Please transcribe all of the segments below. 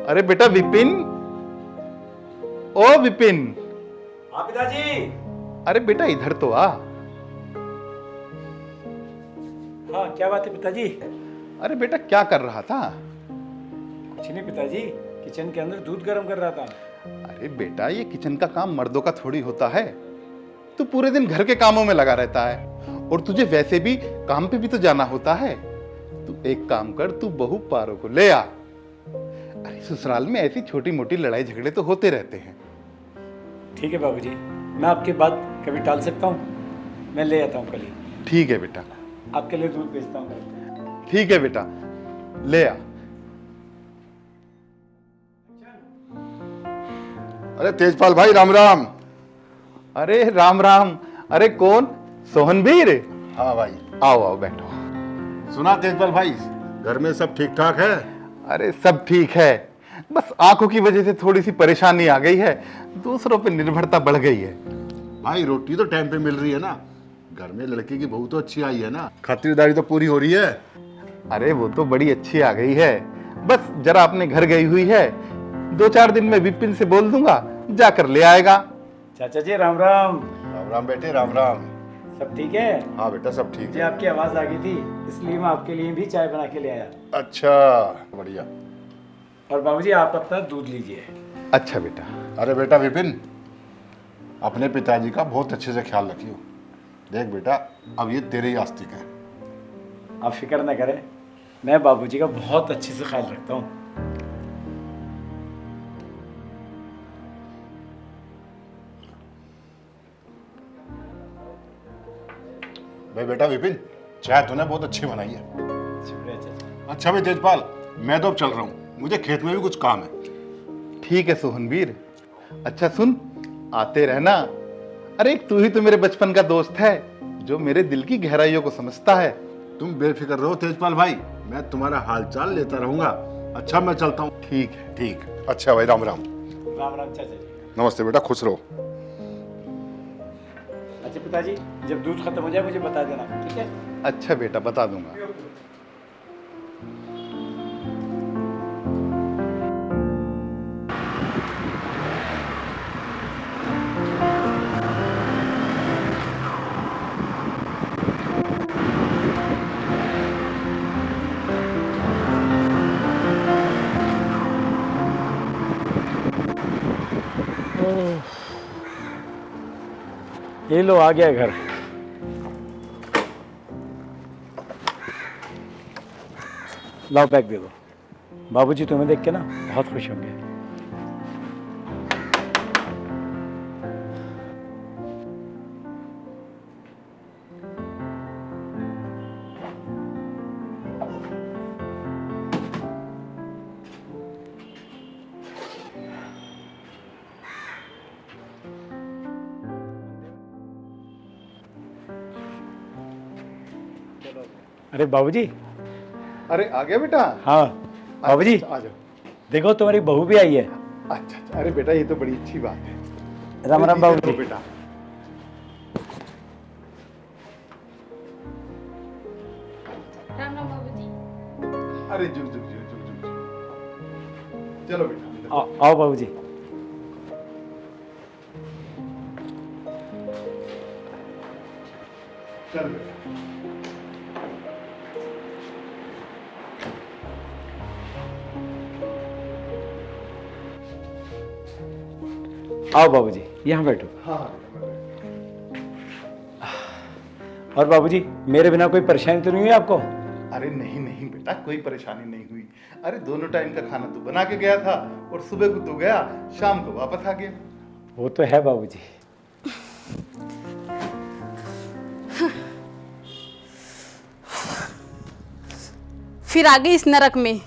अरे बेटा विपिन, ओ विपिन। हाँ पिताजी। अरे बेटा इधर तो आ। हाँ क्या बात है पिताजी? अरे बेटा क्या कर रहा था? कुछ नहीं पिताजी, किचन के अंदर दूध गर्म कर रहा था। अरे बेटा ये किचन का काम मर्दों का थोड़ी होता है। तू पूरे दिन घर के कामों में लगा रहता है और तुझे वैसे भी काम पे भी तो जाना होता है। तू एक काम कर, तू बहू पारो को ले आ। अरे ससुराल में ऐसी छोटी मोटी लड़ाई झगड़े तो होते रहते हैं। ठीक है बाबूजी, मैं आपकी बात कभी टाल सकता हूँ? मैं ले आता हूँ कल ही। ठीक है बेटा। आपके लिए दूध भेजता हूँ। ठीक है बेटा, ले आ। अरे तेजपाल भाई राम राम। अरे राम राम। अरे कौन? सोहनवीर? हाँ भाई। आओ आओ बैठो। सुना तेजपाल भाई, घर में सब ठीक ठाक है? अरे सब ठीक है, बस आंखों की वजह से थोड़ी सी परेशानी आ गई है, दूसरों पे निर्भरता बढ़ गई है। भाई रोटी तो टाइम पे मिल रही है ना, घर में लड़के की बहू तो अच्छी आई है ना, खातिरदारी तो पूरी हो रही है। अरे वो तो बड़ी अच्छी आ गई है, बस जरा अपने घर गई हुई है। 2-4 दिन में विपिन से बोल दूंगा, जाकर ले आएगा। चाचा जी राम राम। राम राम बेटे राम राम। सब ठीक है? हाँ बेटा सब ठीक मुझे है। आपकी आवाज आ गई थी, इसलिए मैं आपके लिए भी चाय बना के ले आया। अच्छा बढ़िया। और बाबूजी आप अपना दूध लीजिए। अच्छा बेटा। अरे बेटा विपिन, अपने पिताजी का बहुत अच्छे से ख्याल रखियो। देख बेटा, अब ये तेरे ही आस्तिक है। आप फिक्र न करें, मैं बाबूजी का बहुत अच्छे से ख्याल रखता हूँ। भाई बेटा विपिन, चाय तूने बहुत अच्छी बनाई है। शुक्रिया चाचा। अच्छा भाई तेजपाल, मैं तो अब चल रहा हूँ, मुझे खेत में भी कुछ काम है। ठीक है सोहनवीर। अच्छा सुन, आते रहना। अरे एक तू ही तो मेरे बचपन का दोस्त है, जो मेरे दिल की गहराइयों को समझता है। तुम बेफिक्र रहो तेजपाल भाई, मैं तुम्हारा हालचाल लेता रहूंगा। अच्छा मैं चलता हूँ। ठीक है। ठीक। अच्छा भाई राम राम। राम राम चाचा जी। नमस्ते बेटा, खुश रहो। अच्छा पिताजी, जब दूध खत्म हो जाए मुझे बता देना, ठीक है? अच्छा बेटा बता दूंगा। ये लो आ गया घर। लाओ बैग दे दो। बाबूजी तुम्हें देख के ना बहुत खुश होंगे। अरे बाबूजी। अरे आ गया बेटा? हाँ बाबूजी, अच्छा, आ जाओ। देखो तुम्हारी बहू भी आई है। अच्छा अच्छा। अरे बेटा ये तो बड़ी अच्छी बात है। राम राम अरे बाबूजी। बेटा। राम राम बाबूजी। अरे जुग जुग जुग जुग जुग जुग। चलो बेटा। आओ बाबूजी। चल बेटा। आओ बाबूजी, यहाँ बैठो। हाँ हाँ। और बाबूजी, मेरे बिना कोई परेशानी तो नहीं हुई आपको? अरे नहीं नहीं बेटा, कोई परेशानी नहीं हुई। अरे दोनों टाइम का खाना तू बना के गया था और सुबह को तू गया, शाम को वापस आ गया। वो तो है बाबूजी। फिर आ गई इस नरक में।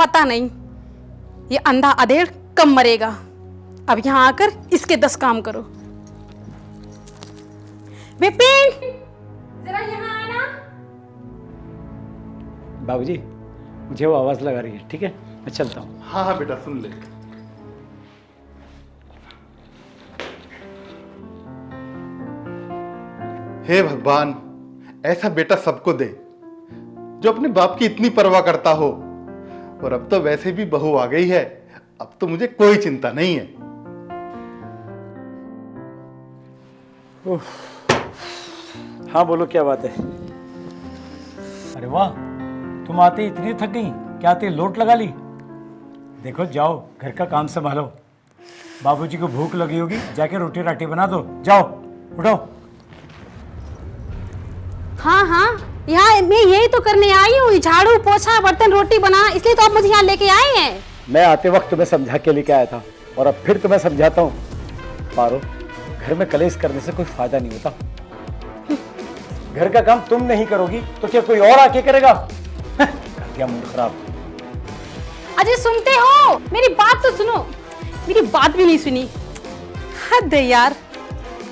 पता नहीं ये अंधा अधेड़ कब मरेगा। अब यहाँ आकर इसके 10 काम करो। विपिन जरा यहाँ आना। बाबूजी, मुझे वो आवाज लगा रही है, ठीक है? मैं चलता हूँ। हाँ हाँ बेटा सुन ले। हे भगवान, ऐसा बेटा सबको दे जो अपने बाप की इतनी परवाह करता हो और अब तो वैसे भी बहू आ गई है, अब तो मुझे कोई चिंता नहीं है। हाँ बोलो, क्या बात है? अरे वाह, तुम आते ही इतनी थक गई, क्या आते ही लोट लगा ली? देखो जाओ, घर का काम संभालो। बाबूजी को भूख लगी होगी, जाके रोटी राटी बना दो। जाओ, उठो। हाँ हाँ, यहाँ मैं यही तो करने आई हूँ, झाड़ू पोछा बर्तन रोटी बनाना, इसलिए तो आप मुझे यहाँ लेके आए हैं। मैं आते वक्त तुम्हें समझा के लेके आया था और अब फिर तुम्हें समझाता हूँ। पारो, घर में कलेश करने से कोई फायदा नहीं होता। घर का काम तुम नहीं करोगी तो क्या कोई और आके करेगा? कर दिया मूड खराब। अजय सुनते हो, मेरी बात तो सुनो। मेरी बात भी नहीं सुनी, हद है यार।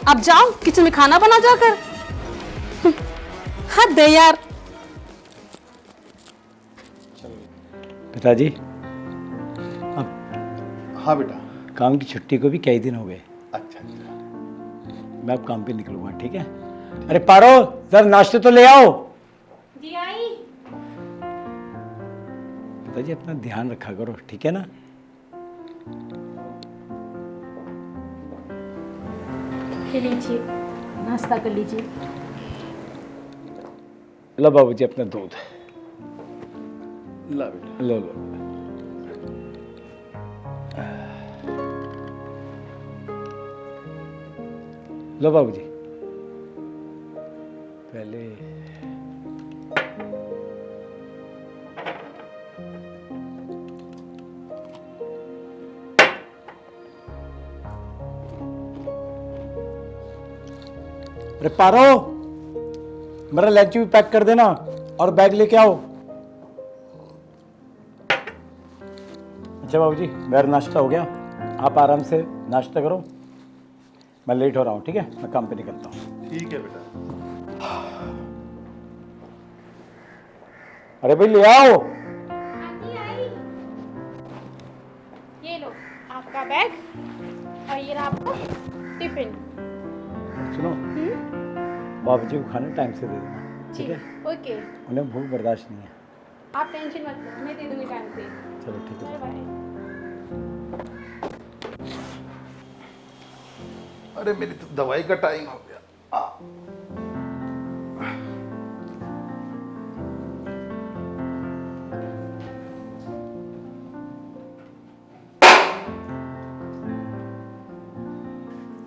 अब जाओ किचन में खाना बना जाकर। हद है यार। पिताजी, हाँ बेटा। काम की छुट्टी को भी कई दिन हो गए। अच्छा अच्छा। मैं अब काम पे निकलूंगा, ठीक है? अरे पारो, जरा नाश्ते तो ले आओ। जी आई। पिताजी अपना ध्यान रखा करो, ठीक है ना? ये लीजिए, नाश्ता कर लीजिए। लो बाबूजी अपना दूध। ला बेटा। लो लो। लो बाबूजी। पहले अरे पारो, मेरा लंच भी पैक कर देना और बैग लेके आओ। अच्छा बाबूजी, मेरा नाश्ता हो गया, आप आराम से नाश्ता करो। मैं लेट हो रहा हूँ, ठीक है? मैं काम पे निकलता हूँ। ठीक है बेटा। अरे भाई ले आओ। ये लो आपका बैग और ये रहा आपका टिफिन। सुनो, बाबूजी को खाना टाइम से दे देना, ठीक है? ओके, उन्हें भूख बर्दाश्त नहीं है। आप टेंशन मत लो, मैं दे दूंगी टाइम से। चलो ठीक है। Bye bye. अरे मेरी तो दवाई का टाइम हो गया।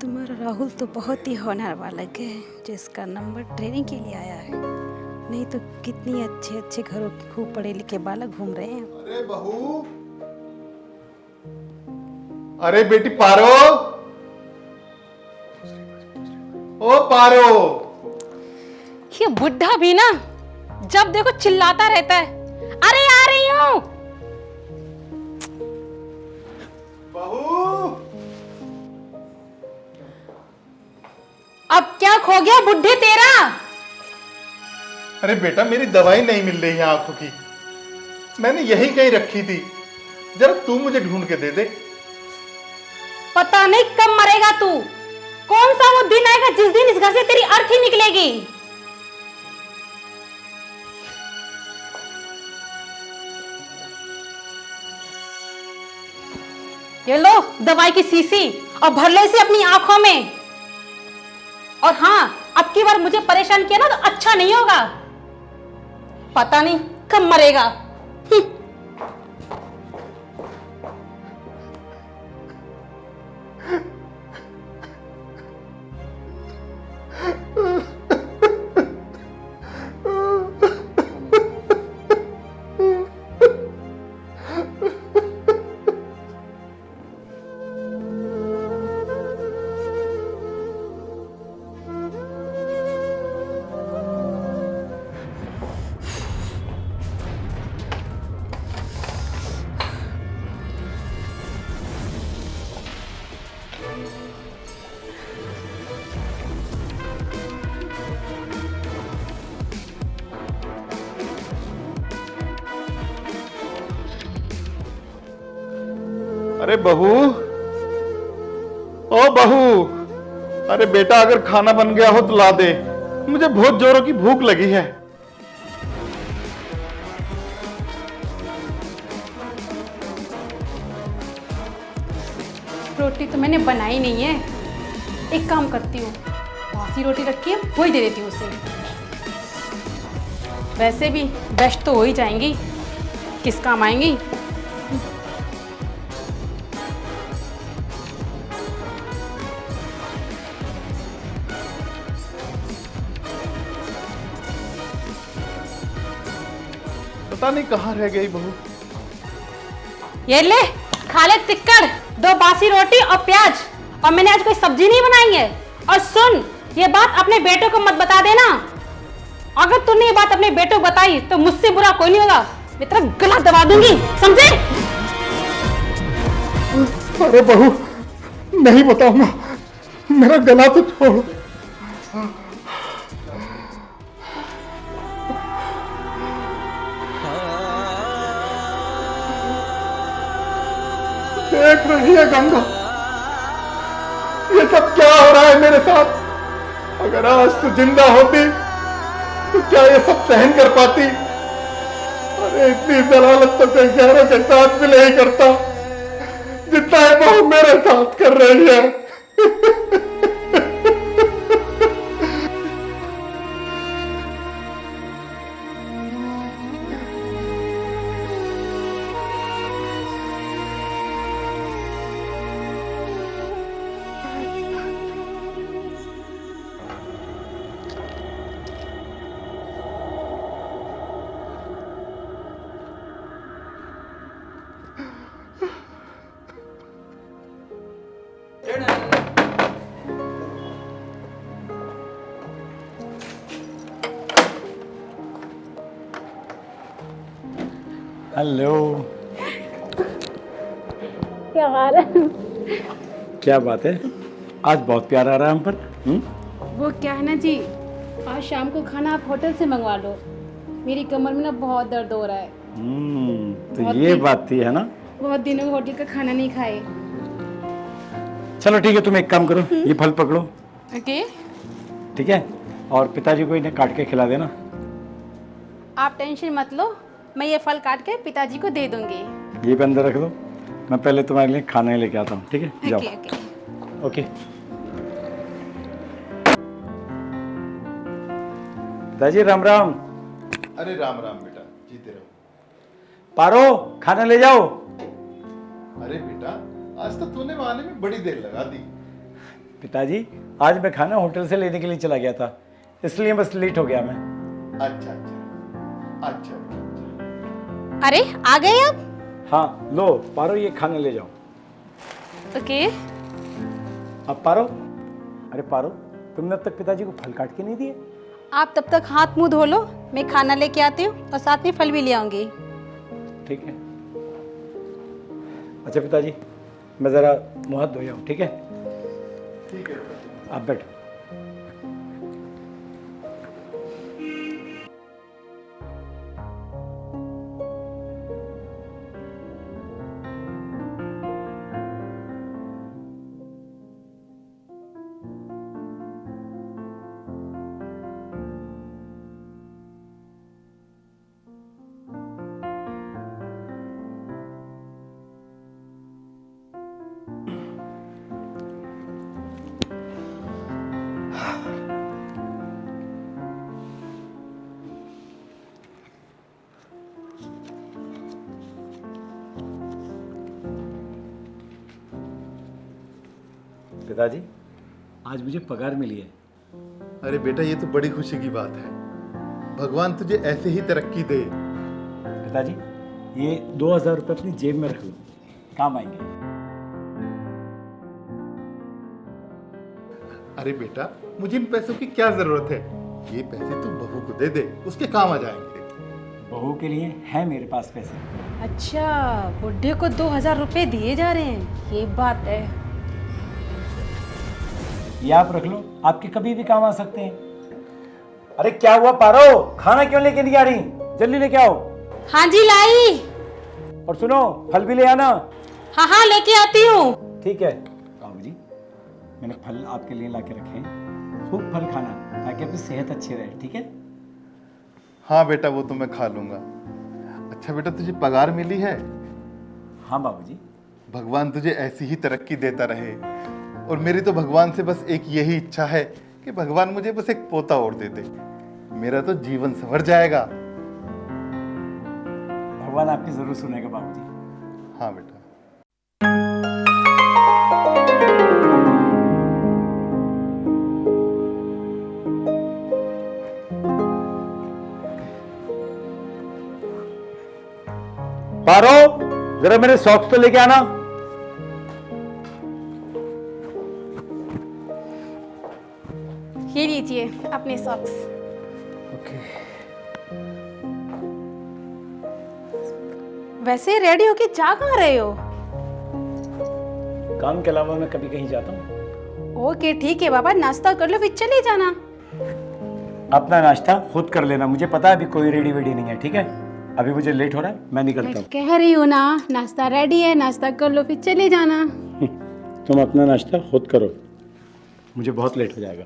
तुम्हारा राहुल तो बहुत ही होनहार बालक है, जिसका नंबर ट्रेनिंग के लिए आया है। नहीं तो कितनी अच्छे अच्छे घरों के खूब पढ़े लिखे बालक घूम रहे हैं। अरे बहू, अरे बेटी पारो, ओ पारो। ये बुढ़ा भी ना जब देखो चिल्लाता रहता है, अरे आ रही हूं। बहू, अब क्या खो गया बुढ़े तेरा? अरे बेटा मेरी दवाई नहीं मिल रही है आंखों की, मैंने यही कहीं रखी थी, जरा तू मुझे ढूंढ के दे दे। पता नहीं कब मरेगा तू। कौन सा वो दिन आएगा जिस दिन इस घर से तेरी अर्थी निकलेगी। ये लो दवाई की शीशी और भर लो इसे अपनी आंखों में। और हाँ, अब की बार मुझे परेशान किया ना तो अच्छा नहीं होगा। पता नहीं कब मरेगा। अरे बहू, ओ बहू, अरे बेटा अगर खाना बन गया हो तो ला दे, मुझे बहुत जोरों की भूख लगी है। रोटी तो मैंने बनाई नहीं है। एक काम करती हूँ, बासी रोटी रखी है वही दे देती हूँ उसे। वैसे भी बेस्ट तो हो ही जाएंगी, किस काम आएंगी। पता नहीं कहाँ रह गई बहू। ये ले, खा ले तिक्कड़, 2 बासी रोटी और प्याज। और मैंने आज कोई सब्जी नहीं बनाई है। और सुन, ये बात अपने बेटों को मत बता देना। अगर तूने ये बात अपने बेटों को बताई तो मुझसे बुरा कोई नहीं होगा। मैं तेरा गला दबा दूंगी, समझे? अरे बहू, नहीं बताऊंगा, मेरा गला तो छोड़। देख रही है गंगा, ये सब क्या हो रहा है मेरे साथ? अगर आज तू जिंदा होती तो क्या ये सब सहन कर पाती? अरे इतनी जलालत तो कई शहरों के साथ भी नहीं करता जितना है बहू मेरे साथ कर रही है। हेलो। क्या हाल है? क्या बात है, आज बहुत प्यार आ रहा है हम पर। वो क्या है ना जी, आज शाम को खाना आप होटल से मंगवा लो। मेरी कमर में ना बहुत दर्द हो रहा है। तो बहुत ये दिन- बात थी, है ना? बहुत दिनों में होटल का खाना नहीं खाए। चलो ठीक है, तुम एक काम करो, ये फल पकड़ो, ओके, ठीक है? और पिताजी को इन्हें काट के खिला देना। आप टेंशन मत लो, मैं ये फल काट के पिताजी को दे दूंगी। ये भी अंदर रख दो, मैं पहले तुम्हारे लिए खाने लेके आता हूँ, ठीक है? जाओ। Okay okay. ओके। पिताजी राम राम। अरे राम राम बेटा, जीते रहो। पारो, खाना ले जाओ। अरे बेटा, आज तो तूने आने में बड़ी देर लगा दी। पिताजी, आज मैं खाना होटल से लेने के लिए चला गया था, इसलिए बस लेट हो गया मैं। अच्छा अच्छा अच्छा बेटा। अरे आ गए आप? हाँ लो पारो, ये खाना ले जाओ। ओके। अब पारो, अरे पारो, तुमने अब तक पिताजी को फल काट के नहीं दिए? आप तब तक हाथ मुंह धो लो, मैं खाना लेके आती हूँ और साथ में फल भी ले आऊंगी। ठीक है। अच्छा पिताजी, मैं ज़रा मुँह हाथ धोया हूँ, ठीक है? ठीक है बेटा। आप बैठो। पिताजी, आज मुझे पगार मिली है। अरे बेटा, ये तो बड़ी खुशी की बात है। भगवान तुझे ऐसे ही तरक्की दे। पिताजी, ये 2000 रुपये अपनी जेब में रख लो, काम आएंगे। अरे बेटा, मुझे इन पैसों की क्या जरूरत है? ये पैसे तू बहू को दे दे, उसके काम आ जाएंगे। बहू के लिए है मेरे पास पैसे। अच्छा, बुढ़े को 2000 रुपए दिए जा रहे हैं, ये बात है। ये आप रख लो, आपके कभी भी काम आ सकते हैं। अरे क्या हुआ पारो, खाना क्यों लेके नहीं आ रही? जल्दी लेके आओ। हाँ जी लाई। और सुनो, फल भी ले आना। हाँ हाँ लेके आती हूँ। ठीक है बाबू जी, मैंने फल आपके लिए ला के रखे हैं, खूब फल खाना ताकि आपकी सेहत अच्छी रहे, ठीक है? हाँ बेटा, वो तो मैं खा लूंगा। अच्छा बेटा, तुझे पगार मिली है? हाँ बाबू जी, भगवान तुझे ऐसी ही तरक्की देता रहे। और मेरी तो भगवान से बस एक यही इच्छा है कि भगवान मुझे बस एक पोता और दे दे, मेरा तो जीवन संवर जाएगा। भगवान आपकी जरूर सुनेगा बाबूजी। हाँ बेटा। पारो, जरा मेरे सॉक्स तो लेके आना। ये लीजिए अपने सॉक्स। ओके। वैसे रेडी होके जा कहाँ रहे हो? काम के अलावा मैं कभी कहीं जाता हूँ। ओके ठीक है बाबा, नाश्ता कर लो फिर चले जाना। अपना नाश्ता खुद कर लेना, मुझे पता है अभी कोई रेडी वेडी नहीं है, ठीक है? अभी मुझे लेट हो रहा है, मैं निकलता हूँ। कह रही हूँ ना, नाश्ता रेडी है, नाश्ता कर लो फिर चले जाना। तुम अपना नाश्ता खुद करो, मुझे बहुत लेट हो जाएगा।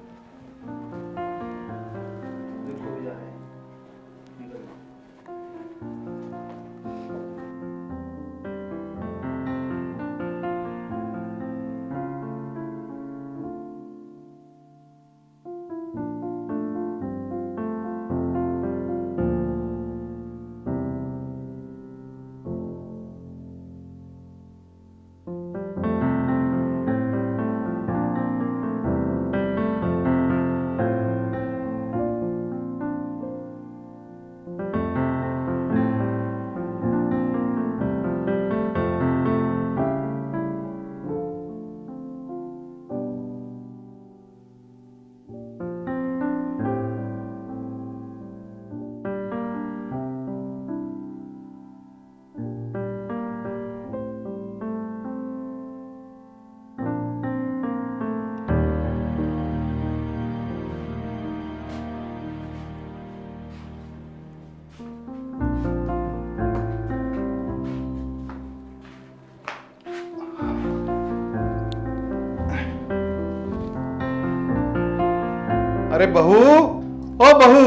अरे बहू, ओ बहू,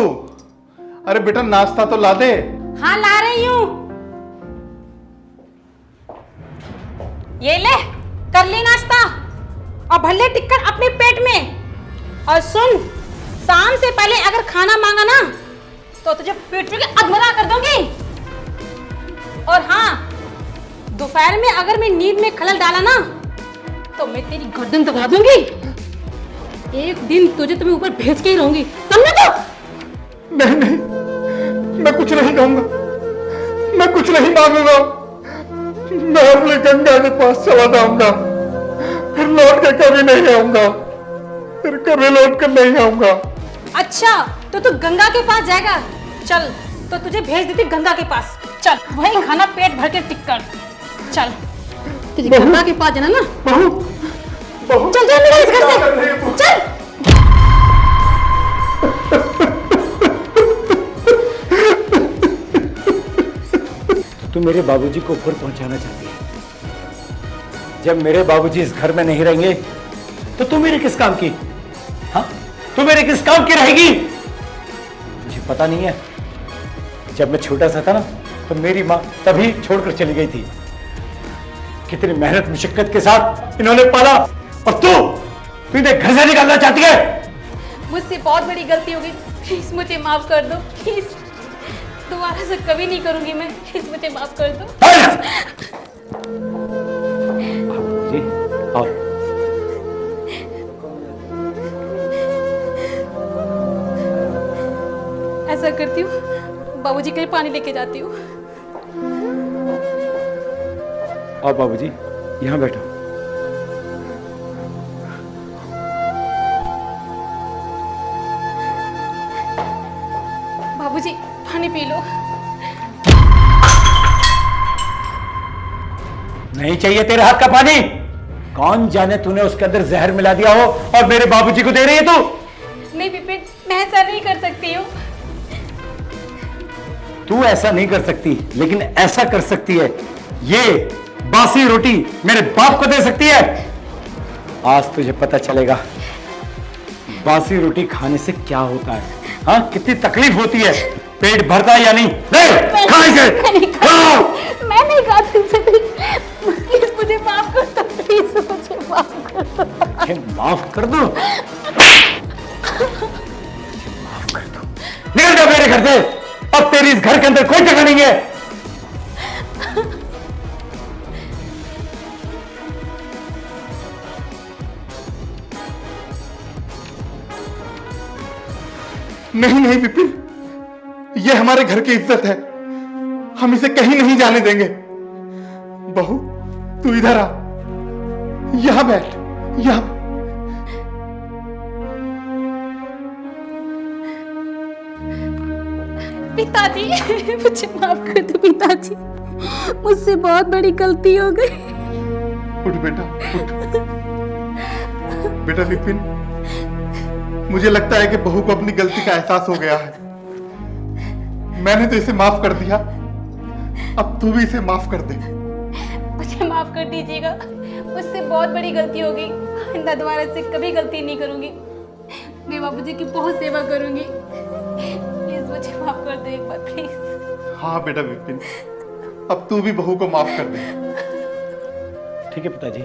अरे बेटा नाश्ता तो ला दे। हाँ ला रही हूँ। ये ले, कर ली नाश्ता और भले टिक्कर अपने पेट में। और सुन, शाम से पहले अगर खाना मांगा ना तो तुझे पेट में अधमरा कर दूंगी। और हाँ, दोपहर में अगर मैं नींद में खलल डाला ना तो मैं तेरी गर्दन दबा दूंगी। एक दिन तुझे तो मैं ऊपर भेज के ही रहूंगी, समझे तो? नहीं नहीं, मैं कुछ नहीं कहूंगा, मैं कुछ नहीं मांगूंगा। मैं अपने गंगा के पास चला जाऊंगा, फिर लौट के कभी नहीं आऊंगा, फिर कभी लौट कर नहीं आऊंगा। अच्छा, तो तू गंगा के पास जाएगा? चल, तो तुझे भेज देती गंगा के पास। चल, वहीं खाना पेट भर के टिक्कर। चल, तुझे गंगा के पास जाना ना। बहू, बहू, चल चल निकल इस घर क्या कर रही है से। तू? चल। तू मेरे बाबूजी को ऊपर पहुंचाना चाहती है। जब मेरे बाबूजी इस घर में नहीं रहेंगे तो तू मेरे किस काम की? हाँ, तू मेरे किस काम की रहेगी? मुझे पता नहीं है, जब मैं छोटा सा था ना तो मेरी माँ तभी छोड़कर चली गई थी। कितनी मेहनत मुशक्कत के साथ इन्होंने पाला, और तू इन्हें घर से निकालना चाहती है। मुझसे बहुत बड़ी गलती हो गई, प्लीज मुझे माफ कर दो, प्लीज। दोबारा से कभी नहीं करूंगी मैं, प्लीज मुझे माफ कर दो। जी, आओ। ऐसा करती हूँ, बाबूजी के लिए पानी लेके जाती हूँ। आओ बाबूजी, यहाँ बैठो। बाबूजी पानी पी लो। नहीं चाहिए तेरे हाथ का पानी। कौन जाने तूने उसके अंदर जहर मिला दिया हो और मेरे बाबूजी को दे रही है तू। नहीं बिपिन, मैं ऐसा नहीं कर सकती हूँ। तू ऐसा नहीं कर सकती, लेकिन ऐसा कर सकती है। ये बासी रोटी मेरे बाप को दे सकती है। आज तुझे पता चलेगा बासी रोटी खाने से क्या होता है। हाँ, कितनी तकलीफ होती है, पेट भरता है या नहीं। मैं नहीं खा सकती, प्लीज मुझे माफ मुझे माफ कर दो, माफ कर दो। निकल जा मेरे घर से, अब तेरी इस घर के अंदर कोई जगह नहीं है। नहीं नहीं विपिन, ये हमारे घर की इज्जत है, हम इसे कहीं नहीं जाने देंगे। बहू तू इधर आ, यहां बैठ, यहां। पिताजी मुझे माफ कर दो पिताजी, मुझसे बहुत बड़ी गलती हो गई। उठ बेटा उठ। बेटा विपिन, मुझे लगता है कि बहू को अपनी गलती का एहसास हो गया है। मैंने तो इसे माफ कर दिया, अब तू भी इसे माफ कर दे। मुझे माफ कर दीजिएगा, मुझसे बहुत बड़ी गलती हो गई। आइंदा दोबारा से कभी गलती नहीं करूंगी। मैं बाबूजी की बहुत सेवा करूंगी। प्लीज मुझे माफ कर दो एक बार, प्लीज। हाँ बेटा विपिन, अब तू भी बहू को माफ कर दे। ठीक है पिताजी,